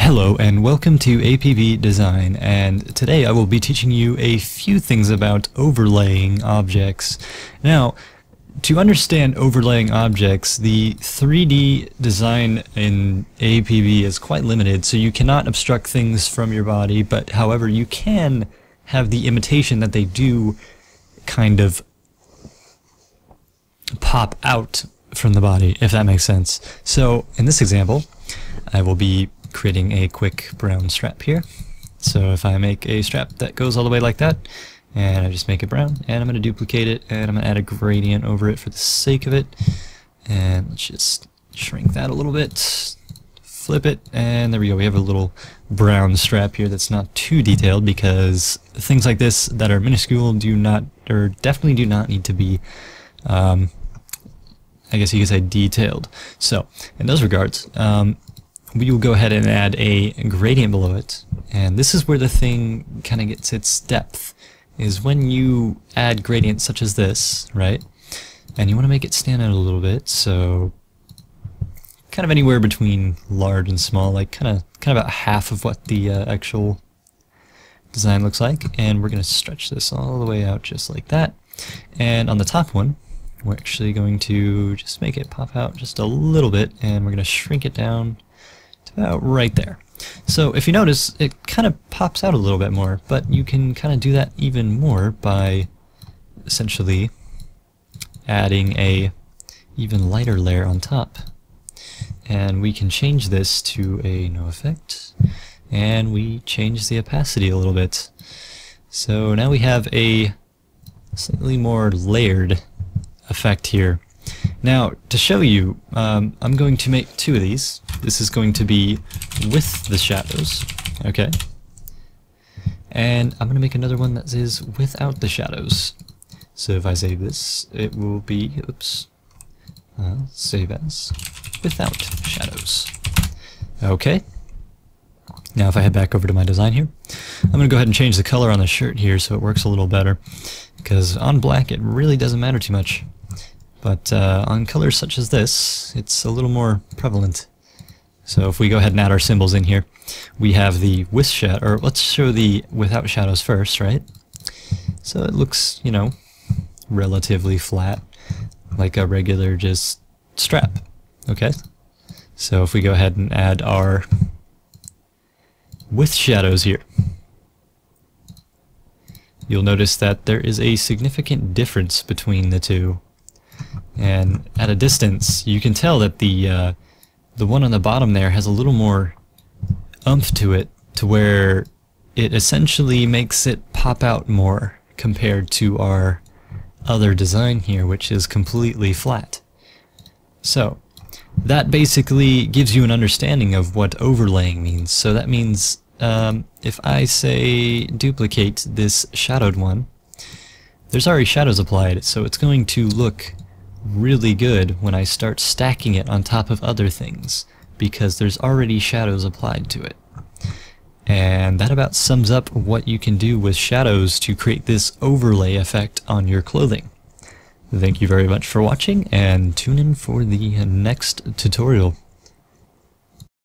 Hello and welcome to APB Design, and today I will be teaching you a few things about overlaying objects. Now, to understand overlaying objects, the 3D design in APB is quite limited, so you cannot obstruct things from your body, but however you can have the imitation that they do kind of pop out from the body, if that makes sense. So in this example, I will be creating a quick brown strap here. So if I make a strap that goes all the way like that, and I just make it brown, and I'm going to duplicate it, and I'm going to add a gradient over it for the sake of it, and let's just shrink that a little bit, flip it, and there we go. We have a little brown strap here that's not too detailed, because things like this that are minuscule do not, or definitely do not need to be I guess you could say detailed. So in those regards, we will go ahead and add a gradient below it, and this is where the thing kind of gets its depth, is when you add gradients such as this, right, and you want to make it stand out a little bit, so kind of anywhere between large and small, like kind of about half of what the actual design looks like, and we're going to stretch this all the way out just like that. And on the top one, we're actually going to just make it pop out just a little bit, and we're going to shrink it down to about right there. So if you notice, it kind of pops out a little bit more, but you can kind of do that even more by essentially adding a even lighter layer on top. And we can change this to a no effect, and we change the opacity a little bit. So now we have a slightly more layered effect here. Now, to show you, I'm going to make two of these. This is going to be with the shadows, okay? And I'm going to make another one that is without the shadows. So if I save this, it will be, oops, save as without shadows. Okay. Now if I head back over to my design here, I'm going to go ahead and change the color on the shirt here so it works a little better, because on black it really doesn't matter too much. But on colors such as this, it's a little more prevalent. So if we go ahead and add our symbols in here, we have the with shadow, or let's show the without shadows first, right? So it looks, you know, relatively flat, like a regular just strap, okay? So if we go ahead and add our with shadows here, you'll notice that there is a significant difference between the two. And at a distance, you can tell that the one on the bottom there has a little more oomph to it, to where it essentially makes it pop out more compared to our other design here, which is completely flat. So that basically gives you an understanding of what overlaying means. So that means if I say duplicate this shadowed one, there's already shadows applied, so it's going to look really good when I start stacking it on top of other things, because there's already shadows applied to it. And that about sums up what you can do with shadows to create this overlay effect on your clothing. Thank you very much for watching, and tune in for the next tutorial.